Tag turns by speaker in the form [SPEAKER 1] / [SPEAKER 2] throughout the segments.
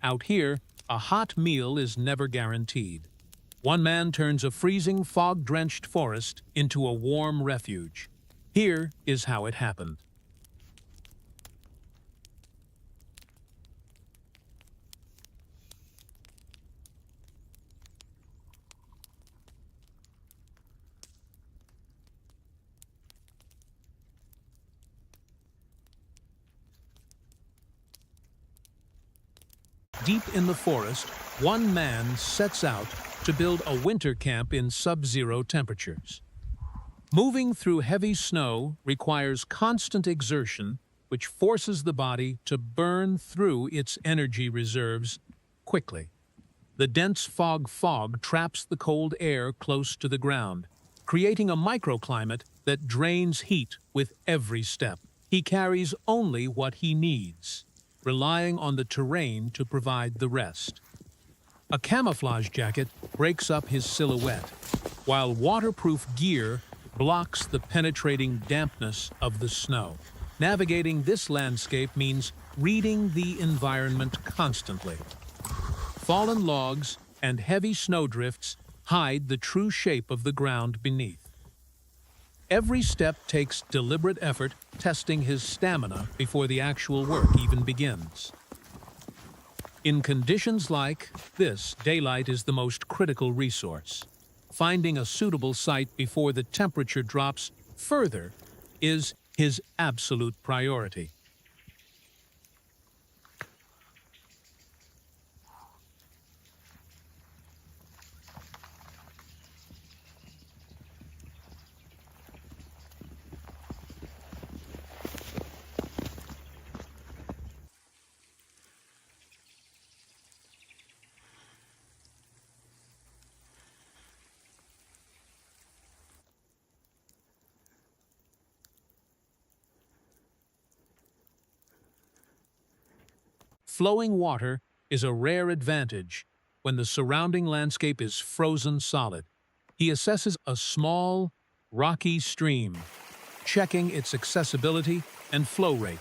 [SPEAKER 1] Out here, a hot meal is never guaranteed. One man turns a freezing, fog-drenched forest into a warm refuge. Here is how it happened. Deep in the forest, one man sets out to build a winter camp in sub-zero temperatures. Moving through heavy snow requires constant exertion, which forces the body to burn through its energy reserves quickly. The dense fog traps the cold air close to the ground, creating a microclimate that drains heat with every step. He carries only what he needs, relying on the terrain to provide the rest. A camouflage jacket breaks up his silhouette, while waterproof gear blocks the penetrating dampness of the snow. Navigating this landscape means reading the environment constantly. Fallen logs and heavy snowdrifts hide the true shape of the ground beneath. Every step takes deliberate effort, testing his stamina before the actual work even begins. In conditions like this, daylight is the most critical resource. Finding a suitable site before the temperature drops further is his absolute priority. Flowing water is a rare advantage when the surrounding landscape is frozen solid. He assesses a small, rocky stream, checking its accessibility and flow rate.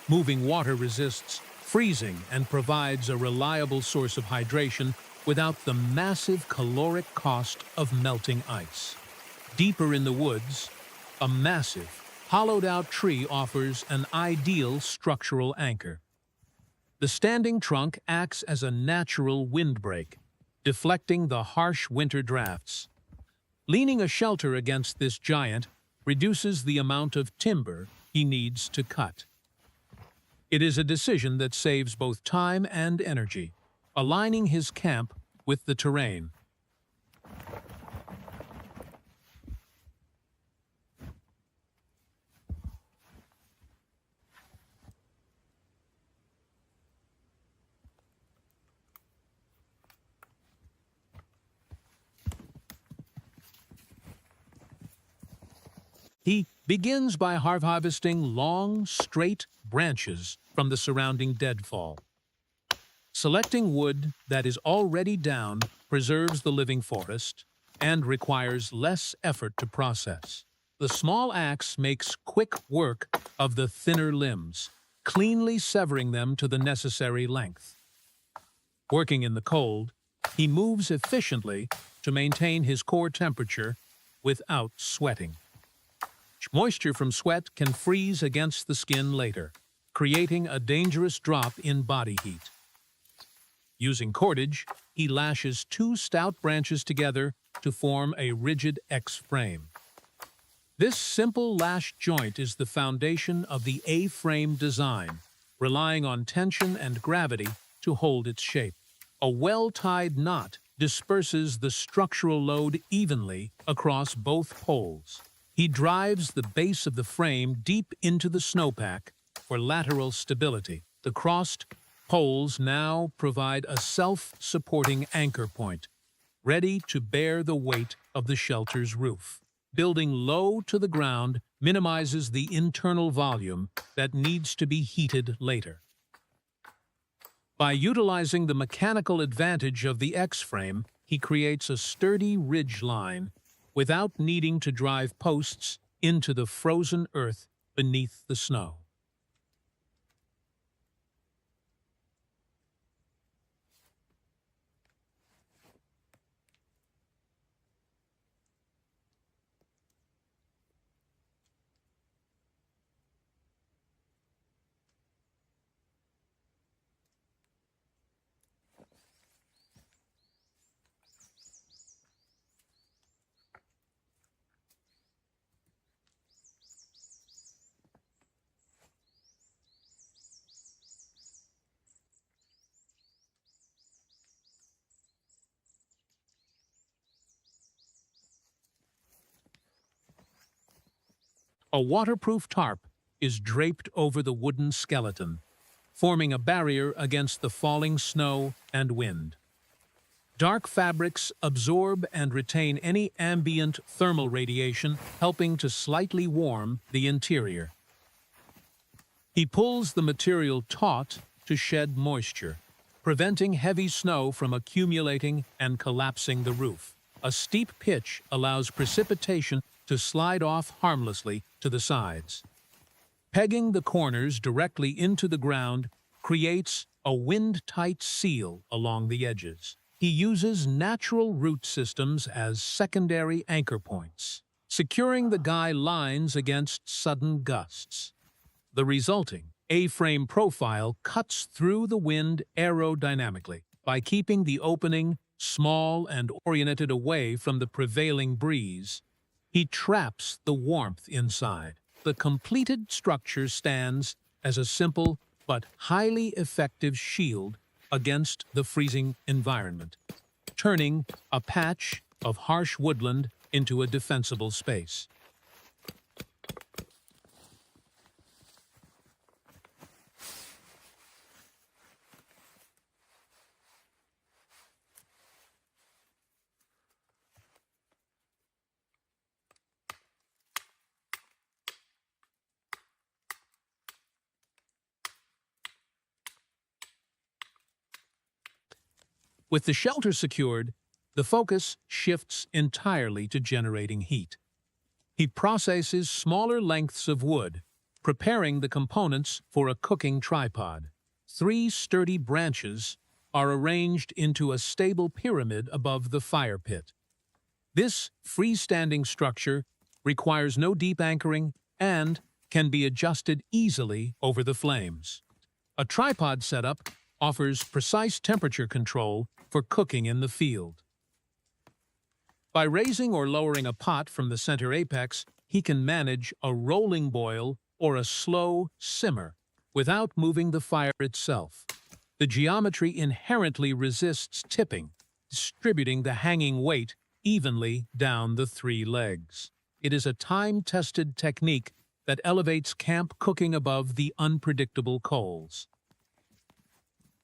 [SPEAKER 1] Moving water resists freezing and provides a reliable source of hydration without the massive caloric cost of melting ice. Deeper in the woods, a massive, hollowed-out tree offers an ideal structural anchor. The standing trunk acts as a natural windbreak, deflecting the harsh winter drafts. Leaning a shelter against this giant reduces the amount of timber he needs to cut. It is a decision that saves both time and energy, aligning his camp with the terrain. He begins by harvesting long, straight branches from the surrounding deadfall. Selecting wood that is already down preserves the living forest and requires less effort to process. The small axe makes quick work of the thinner limbs, cleanly severing them to the necessary length. Working in the cold, he moves efficiently to maintain his core temperature without sweating. Moisture from sweat can freeze against the skin later, creating a dangerous drop in body heat. Using cordage, he lashes two stout branches together to form a rigid X-frame. This simple lash joint is the foundation of the A-frame design, relying on tension and gravity to hold its shape. A well-tied knot disperses the structural load evenly across both poles. He drives the base of the frame deep into the snowpack for lateral stability. The crossed poles now provide a self-supporting anchor point, ready to bear the weight of the shelter's roof. Building low to the ground minimizes the internal volume that needs to be heated later. By utilizing the mechanical advantage of the X-frame, he creates a sturdy ridge line without needing to drive posts into the frozen earth beneath the snow. A waterproof tarp is draped over the wooden skeleton, forming a barrier against the falling snow and wind. Dark fabrics absorb and retain any ambient thermal radiation, helping to slightly warm the interior. He pulls the material taut to shed moisture, preventing heavy snow from accumulating and collapsing the roof. A steep pitch allows precipitation to slide off harmlessly to the sides. Pegging the corners directly into the ground creates a wind-tight seal along the edges. He uses natural root systems as secondary anchor points, securing the guy lines against sudden gusts. The resulting A-frame profile cuts through the wind aerodynamically by keeping the opening small and oriented away from the prevailing breeze. He traps the warmth inside. The completed structure stands as a simple but highly effective shield against the freezing environment, turning a patch of harsh woodland into a defensible space. With the shelter secured, the focus shifts entirely to generating heat. He processes smaller lengths of wood, preparing the components for a cooking tripod. 3 sturdy branches are arranged into a stable pyramid above the fire pit. This freestanding structure requires no deep anchoring and can be adjusted easily over the flames. A tripod setup offers precise temperature control for cooking in the field. By raising or lowering a pot from the center apex, he can manage a rolling boil or a slow simmer without moving the fire itself. The geometry inherently resists tipping, distributing the hanging weight evenly down the 3 legs. It is a time-tested technique that elevates camp cooking above the unpredictable coals.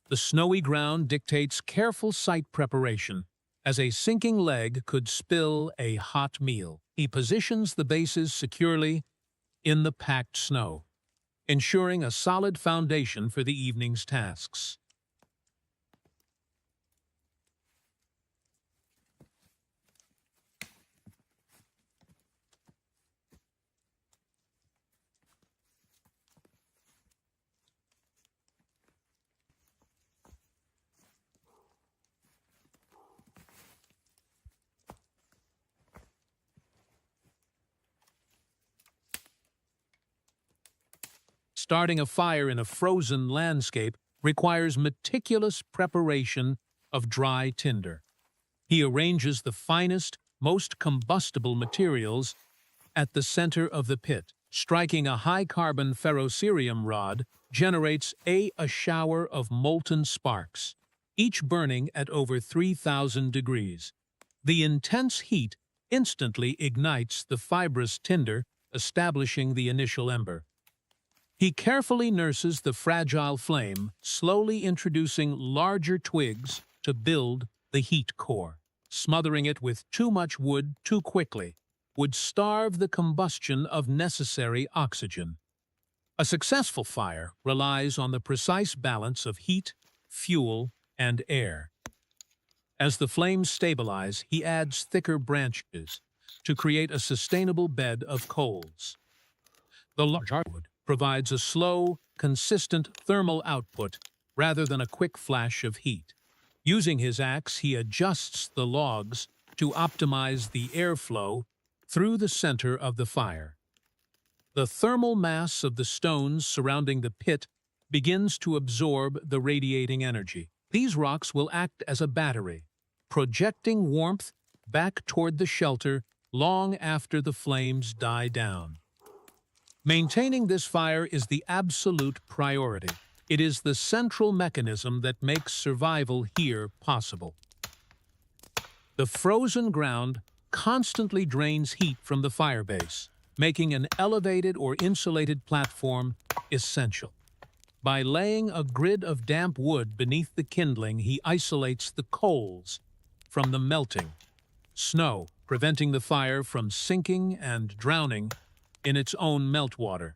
[SPEAKER 1] The snowy ground dictates careful site preparation, as a sinking leg could spill a hot meal. He positions the bases securely in the packed snow, ensuring a solid foundation for the evening's tasks. Starting a fire in a frozen landscape requires meticulous preparation of dry tinder. He arranges the finest, most combustible materials at the center of the pit. Striking a high-carbon ferrocerium rod generates a shower of molten sparks, each burning at over 3,000 degrees. The intense heat instantly ignites the fibrous tinder, establishing the initial ember. He carefully nurses the fragile flame, slowly introducing larger twigs to build the heat core. Smothering it with too much wood too quickly would starve the combustion of necessary oxygen. A successful fire relies on the precise balance of heat, fuel, and air. As the flames stabilize, he adds thicker branches to create a sustainable bed of coals. The large hardwood provides a slow, consistent thermal output rather than a quick flash of heat. Using his axe, he adjusts the logs to optimize the airflow through the center of the fire. The thermal mass of the stones surrounding the pit begins to absorb the radiating energy. These rocks will act as a battery, projecting warmth back toward the shelter long after the flames die down. Maintaining this fire is the absolute priority. It is the central mechanism that makes survival here possible. The frozen ground constantly drains heat from the fire base, making an elevated or insulated platform essential. By laying a grid of damp wood beneath the kindling, he isolates the coals from the melting snow, preventing the fire from sinking and drowning in its own meltwater.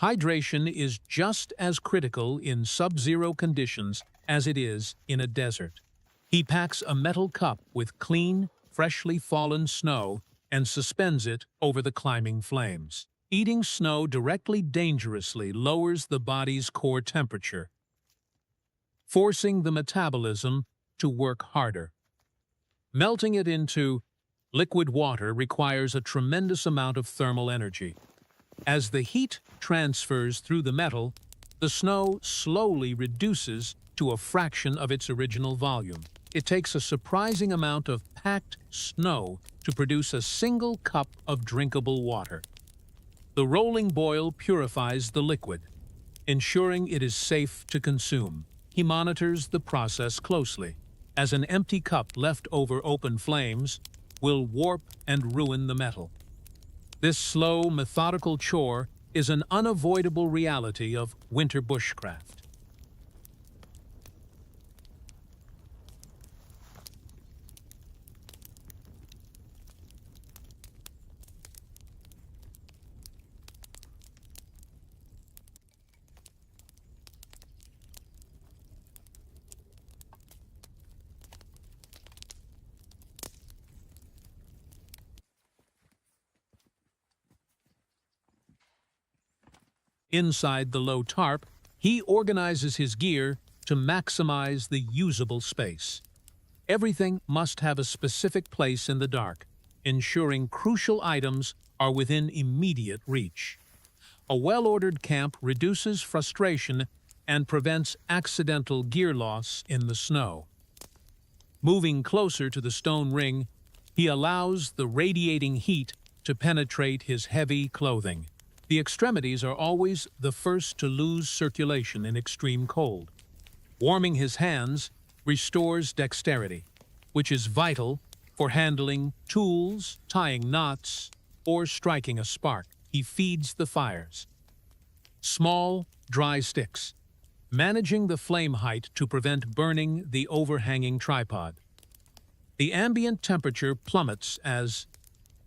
[SPEAKER 1] Hydration is just as critical in sub-zero conditions as it is in a desert. He packs a metal cup with clean, freshly fallen snow and suspends it over the climbing flames. Eating snow directly dangerously lowers the body's core temperature, forcing the metabolism to work harder. Melting it into liquid water requires a tremendous amount of thermal energy. As the heat transfers through the metal, the snow slowly reduces to a fraction of its original volume. It takes a surprising amount of packed snow to produce a single cup of drinkable water. The rolling boil purifies the liquid, ensuring it is safe to consume. He monitors the process closely, as an empty cup left over open flames will warp and ruin the metal. This slow, methodical chore is an unavoidable reality of winter bushcraft. Inside the low tarp, he organizes his gear to maximize the usable space. Everything must have a specific place in the dark, ensuring crucial items are within immediate reach. A well-ordered camp reduces frustration and prevents accidental gear loss in the snow. Moving closer to the stone ring, he allows the radiating heat to penetrate his heavy clothing. The extremities are always the first to lose circulation in extreme cold. Warming his hands restores dexterity, which is vital for handling tools, tying knots, or striking a spark. He feeds the fires. Small, dry sticks, managing the flame height to prevent burning the overhanging tripod. The ambient temperature plummets as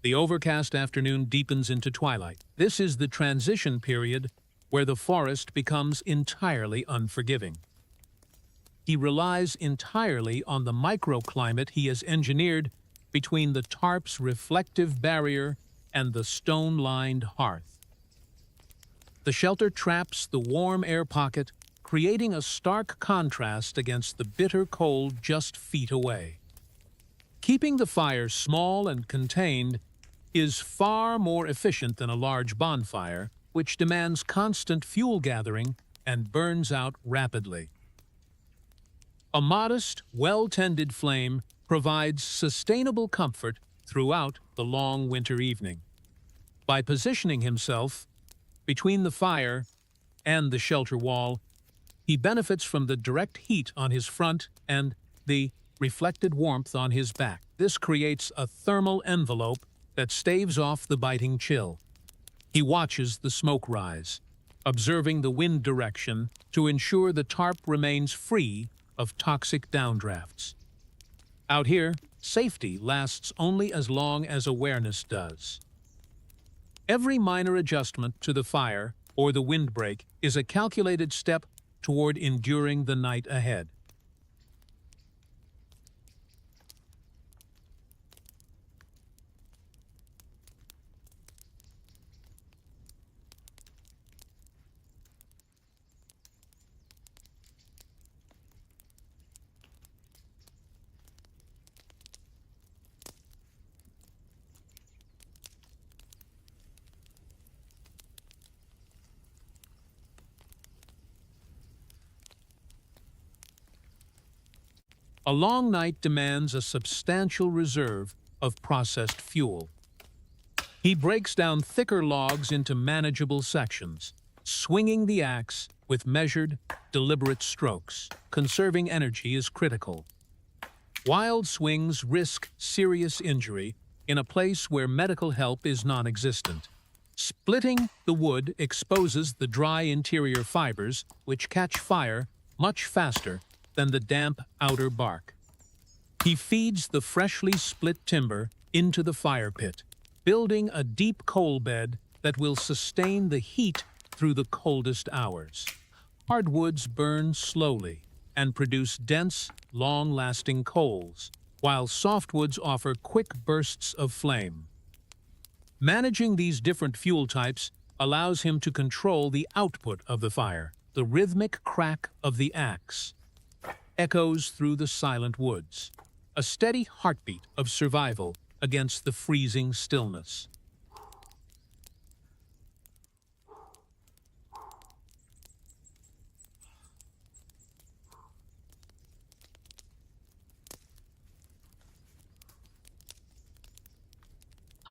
[SPEAKER 1] the overcast afternoon deepens into twilight. This is the transition period where the forest becomes entirely unforgiving. He relies entirely on the microclimate he has engineered between the tarp's reflective barrier and the stone-lined hearth. The shelter traps the warm air pocket, creating a stark contrast against the bitter cold just feet away. Keeping the fire small and contained is far more efficient than a large bonfire, which demands constant fuel gathering and burns out rapidly. A modest, well-tended flame provides sustainable comfort throughout the long winter evening. By positioning himself between the fire and the shelter wall, he benefits from the direct heat on his front and the reflected warmth on his back. This creates a thermal envelope that staves off the biting chill. He watches the smoke rise, observing the wind direction to ensure the tarp remains free of toxic downdrafts. Out here, safety lasts only as long as awareness does. Every minor adjustment to the fire or the windbreak is a calculated step toward enduring the night ahead. A long night demands a substantial reserve of processed fuel. He breaks down thicker logs into manageable sections, swinging the axe with measured, deliberate strokes. Conserving energy is critical. Wild swings risk serious injury in a place where medical help is non-existent. Splitting the wood exposes the dry interior fibers, which catch fire much faster than the damp outer bark. He feeds the freshly split timber into the fire pit, building a deep coal bed that will sustain the heat through the coldest hours. Hardwoods burn slowly and produce dense, long-lasting coals, while softwoods offer quick bursts of flame. Managing these different fuel types allows him to control the output of the fire. The rhythmic crack of the axe echoes through the silent woods, a steady heartbeat of survival against the freezing stillness.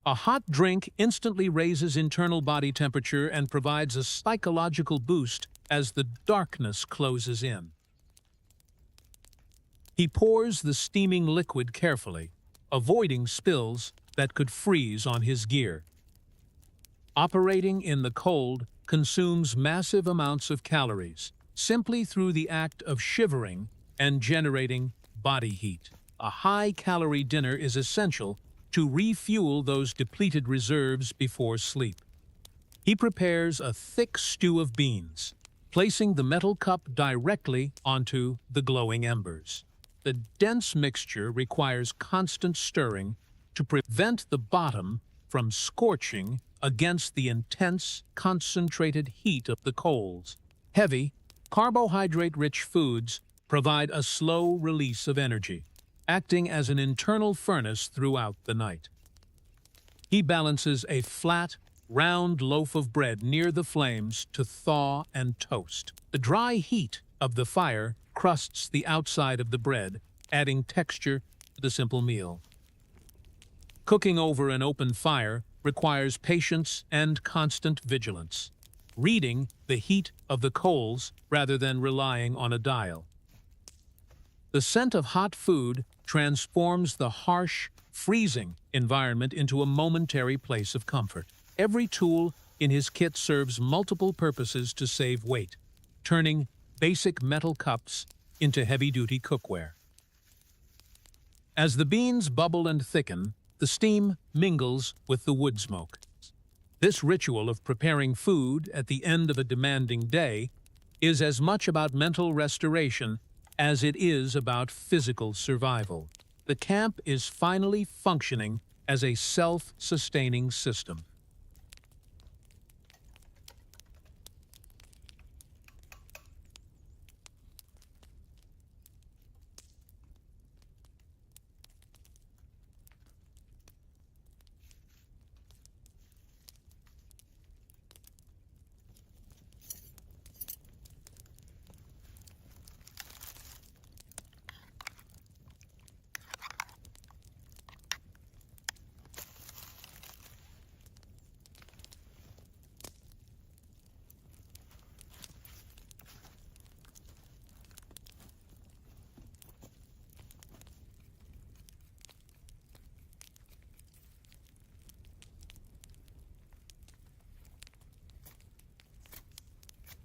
[SPEAKER 1] A hot drink instantly raises internal body temperature and provides a psychological boost as the darkness closes in. He pours the steaming liquid carefully, avoiding spills that could freeze on his gear. Operating in the cold consumes massive amounts of calories, simply through the act of shivering and generating body heat. A high-calorie dinner is essential to refuel those depleted reserves before sleep. He prepares a thick stew of beans, placing the metal cup directly onto the glowing embers. The dense mixture requires constant stirring to prevent the bottom from scorching against the intense, concentrated heat of the coals. Heavy, carbohydrate-rich foods provide a slow release of energy, acting as an internal furnace throughout the night. He balances a flat, round loaf of bread near the flames to thaw and toast. The dry heat of the fire crusts the outside of the bread, adding texture to the simple meal. Cooking over an open fire requires patience and constant vigilance, reading the heat of the coals rather than relying on a dial. The scent of hot food transforms the harsh, freezing environment into a momentary place of comfort. Every tool in his kit serves multiple purposes to save weight, turning basic metal cups into heavy-duty cookware. As the beans bubble and thicken, the steam mingles with the wood smoke. This ritual of preparing food at the end of a demanding day is as much about mental restoration as it is about physical survival. The camp is finally functioning as a self-sustaining system.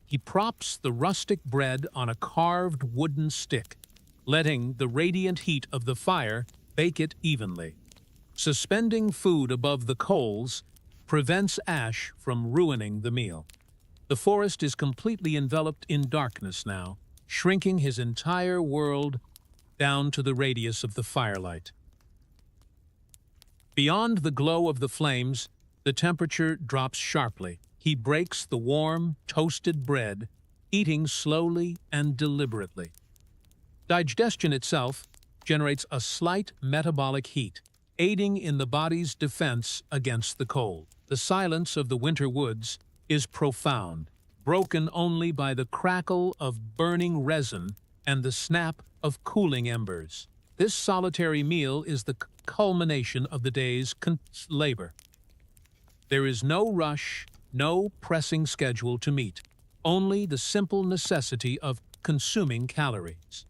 [SPEAKER 1] He props the rustic bread on a carved wooden stick, letting the radiant heat of the fire bake it evenly. Suspending food above the coals prevents ash from ruining the meal. The forest is completely enveloped in darkness now, shrinking his entire world down to the radius of the firelight. Beyond the glow of the flames, the temperature drops sharply. He breaks the warm, toasted bread, eating slowly and deliberately. Digestion itself generates a slight metabolic heat, aiding in the body's defense against the cold. The silence of the winter woods is profound, broken only by the crackle of burning resin and the snap of cooling embers. This solitary meal is the culmination of the day's labor. There is no rush, no pressing schedule to meet, only the simple necessity of consuming calories.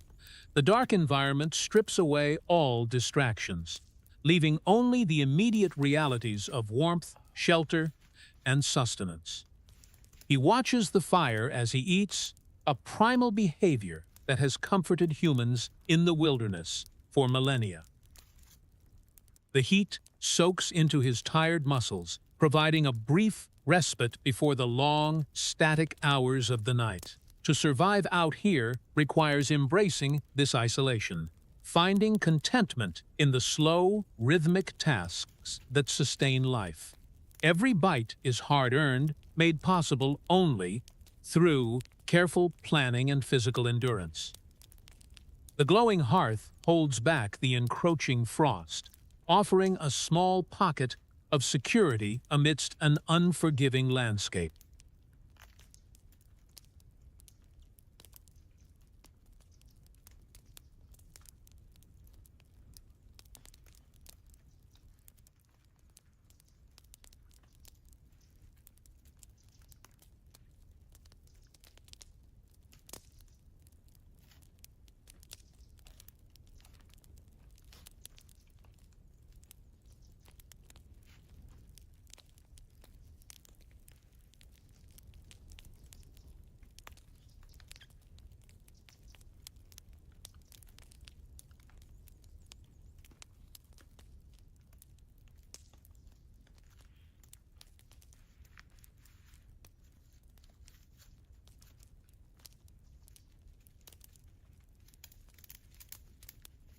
[SPEAKER 1] The dark environment strips away all distractions, leaving only the immediate realities of warmth, shelter, and sustenance. He watches the fire as he eats, a primal behavior that has comforted humans in the wilderness for millennia. The heat soaks into his tired muscles, providing a brief respite before the long, static hours of the night. To survive out here requires embracing this isolation, finding contentment in the slow, rhythmic tasks that sustain life. Every bite is hard-earned, made possible only through careful planning and physical endurance. The glowing hearth holds back the encroaching frost, offering a small pocket of security amidst an unforgiving landscape.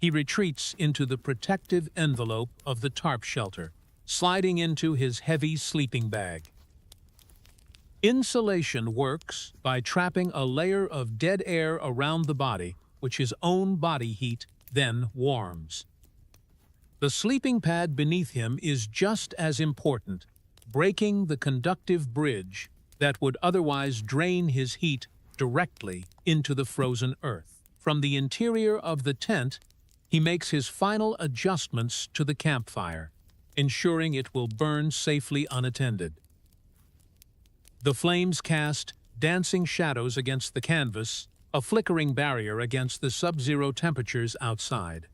[SPEAKER 1] He retreats into the protective envelope of the tarp shelter, sliding into his heavy sleeping bag. Insulation works by trapping a layer of dead air around the body, which his own body heat then warms. The sleeping pad beneath him is just as important, breaking the conductive bridge that would otherwise drain his heat directly into the frozen earth. From the interior of the tent, he makes his final adjustments to the campfire, ensuring it will burn safely unattended. The flames cast dancing shadows against the canvas, a flickering barrier against the sub-zero temperatures outside.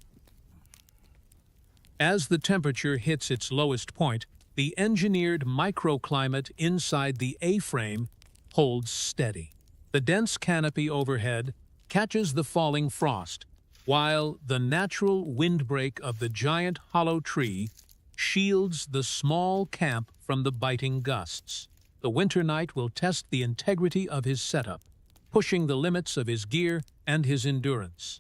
[SPEAKER 1] As the temperature hits its lowest point, the engineered microclimate inside the A-frame holds steady. The dense canopy overhead catches the falling frost, while the natural windbreak of the giant hollow tree shields the small camp from the biting gusts. The winter night will test the integrity of his setup, pushing the limits of his gear and his endurance.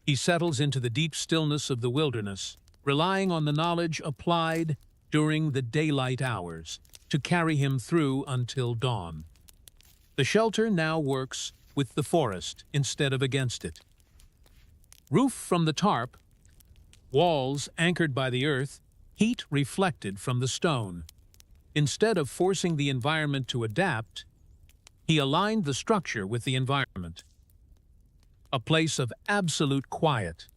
[SPEAKER 1] He settles into the deep stillness of the wilderness, relying on the knowledge applied during the daylight hours to carry him through until dawn. The shelter now works with the forest instead of against it. Roof from the tarp, walls anchored by the earth, heat reflected from the stone. Instead of forcing the environment to adapt, he aligned the structure with the environment. A place of absolute quiet,